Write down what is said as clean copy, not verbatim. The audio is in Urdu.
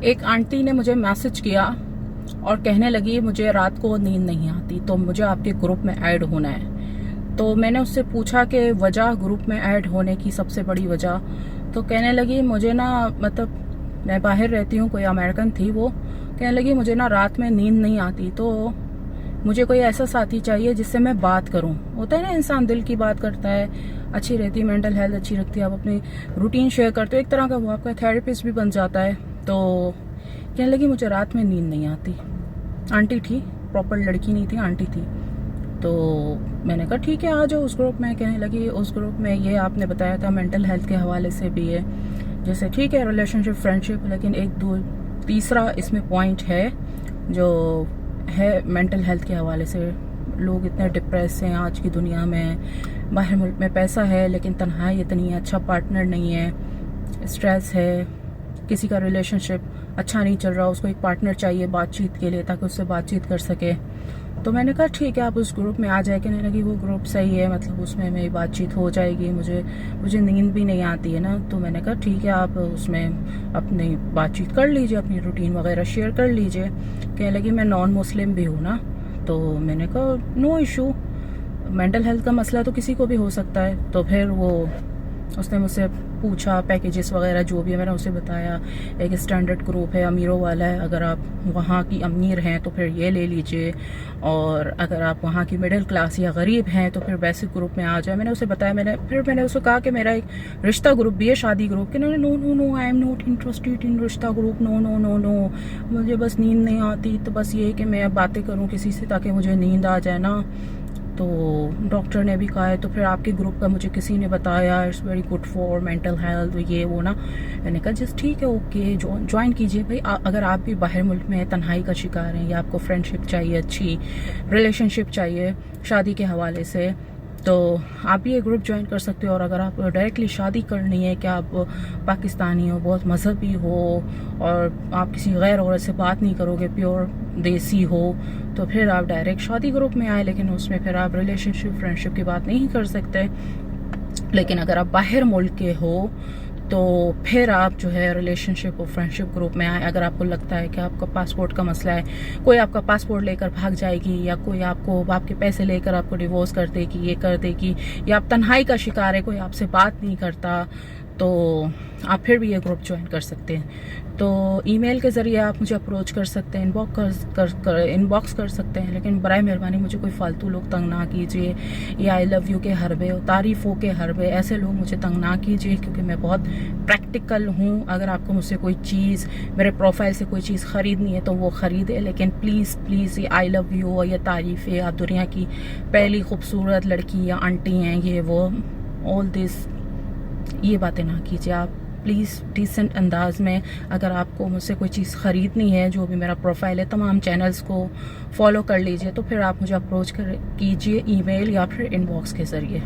ایک آنٹی نے مجھے میسج کیا اور کہنے لگی مجھے رات کو نیند نہیں آتی تو مجھے آپ کے گروپ میں ایڈ ہونا ہے. تو میں نے اس سے پوچھا کہ وجہ گروپ میں ایڈ ہونے کی سب سے بڑی وجہ. تو کہنے لگی مجھے نا مطلب میں باہر رہتی ہوں, کوئی امریکن تھی, وہ کہنے لگی مجھے نا رات میں نیند نہیں آتی تو مجھے کوئی ایسا ساتھی چاہیے جس سے میں بات کروں. ہوتا ہے نا انسان دل کی بات کرتا ہے, اچھی رہتی ہے, مینٹل ہیلتھ اچھی رکھتی ہے, آپ اپنی روٹین شیئر کرتے ہو, ایک طرح کا وہ آپ کا تھراپسٹ بھی بن جاتا ہے. تو کہنے لگی مجھے رات میں نیند نہیں آتی. آنٹی تھی, پراپر لڑکی نہیں تھی, آنٹی تھی. تو میں نے کہا ٹھیک ہے آ جاؤ اس گروپ میں. کہنے لگی اس گروپ میں یہ آپ نے بتایا تھا مینٹل ہیلتھ کے حوالے سے بھی ہے, جیسے ٹھیک ہے ریلیشن شپ, فرینڈ شپ, لیکن ایک دو تیسرا اس میں پوائنٹ ہے جو ہے مینٹل ہیلتھ کے حوالے سے. لوگ اتنے ڈپریس ہیں آج کی دنیا میں, باہر ملک میں پیسہ ہے لیکن تنہائی اتنی ہے, اچھا پارٹنر نہیں ہے, اسٹریس ہے, کسی کا ریلیشن شپ اچھا نہیں چل رہا, اس کو ایک پارٹنر چاہیے بات چیت کے لیے تاکہ اس سے بات چیت کر سکے. تو میں نے کہا ٹھیک ہے آپ اس گروپ میں آ جائے. کہنے لگی وہ گروپ صحیح ہے, مطلب اس میں میری بات چیت ہو جائے گی, مجھے نیند بھی نہیں آتی ہے نا. تو میں نے کہا ٹھیک ہے آپ اس میں اپنی بات چیت کر لیجئے, اپنی روٹین وغیرہ شیئر کر لیجئے. کہنے لگی میں نان مسلم بھی ہوں نا. تو میں نے کہا نو ایشو, مینٹل ہیلتھ کا مسئلہ تو کسی کو بھی ہو سکتا ہے. تو پھر اس نے مجھ سے پوچھا پیکیجز وغیرہ جو بھی ہے, میں نے اسے بتایا ایک اسٹینڈرڈ گروپ ہے, امیروں والا ہے, اگر آپ وہاں کی امیر ہیں تو پھر یہ لے لیجئے, اور اگر آپ وہاں کی مڈل کلاس یا غریب ہیں تو پھر بیسک گروپ میں آ جائے. میں نے اسے بتایا, پھر میں نے اسے کہا کہ میرا ایک رشتہ گروپ بھی ہے, شادی گروپ. کہ no no no I am not interested in رشتہ گروپ, نو نو نو نو, مجھے بس نیند نہیں آتی, تو بس یہ کہ میں باتیں کروں کسی سے تاکہ مجھے نیند آ جائے نا. تو ڈاکٹر نے بھی کہا ہے, تو پھر آپ کے گروپ کا مجھے کسی نے بتایا it's very good for mental health, یہ وہ نا. میں نے کہا جس ٹھیک ہے اوکے جوائن کیجئے بھائی. اگر آپ بھی باہر ملک میں تنہائی کا شکار ہیں یا آپ کو فرینڈ شپ چاہیے, اچھی ریلیشن شپ چاہیے شادی کے حوالے سے, تو آپ بھی یہ گروپ جوائن کر سکتے ہو. اور اگر آپ ڈائریکٹلی شادی کرنی ہے کہ آپ پاکستانی ہو, بہت مذہبی ہو, اور آپ کسی غیر عورت سے بات نہیں کرو گے, پیور دیسی ہو, تو پھر آپ ڈائریکٹ شادی گروپ میں آئے. لیکن اس میں پھر آپ ریلیشن شپ فرینڈ شپ کی بات نہیں کر سکتے. لیکن اگر آپ باہر ملک کے ہو تو پھر آپ جو ہے ریلیشن شپ اور فرینڈ شپ گروپ میں آئیں. اگر آپ کو لگتا ہے کہ آپ کا پاسپورٹ کا مسئلہ ہے, کوئی آپ کا پاسپورٹ لے کر بھاگ جائے گی, یا کوئی آپ کے پیسے لے کر آپ کو ڈیورس کر دے گی, یہ کر دے گی, یا آپ تنہائی کا شکار ہے, کوئی آپ سے بات نہیں کرتا, تو آپ پھر بھی یہ گروپ جوائن کر سکتے ہیں. تو ای میل کے ذریعے آپ مجھے اپروچ کر سکتے ہیں, ان باکس کر سکتے ہیں. لیکن برائے مہربانی مجھے کوئی فالتو لوگ تنگ نہ کیجیے, یہ آئی لو یو کے حربے, تعریفوں کے حربے, ایسے لوگ مجھے تنگ نہ کیجیے, کیونکہ میں بہت پریکٹیکل ہوں. اگر آپ کو مجھ سے کوئی چیز, میرے پروفائل سے کوئی چیز خریدنی ہے تو وہ خریدے, لیکن پلیز پلیز یہ آئی لو یو اور یہ تعریفیں, آپ دنیا کی پہلی خوبصورت لڑکی یا آنٹی ہیں, یہ وہ آل دس, یہ باتیں نہ کیجیے آپ پلیز. ڈیسنٹ انداز میں اگر آپ کو مجھ سے کوئی چیز خریدنی ہے, جو بھی میرا پروفائل ہے, تمام چینلز کو فالو کر لیجئے, تو پھر آپ مجھے اپروچ کیجئے ای میل یا پھر ان باکس کے ذریعے.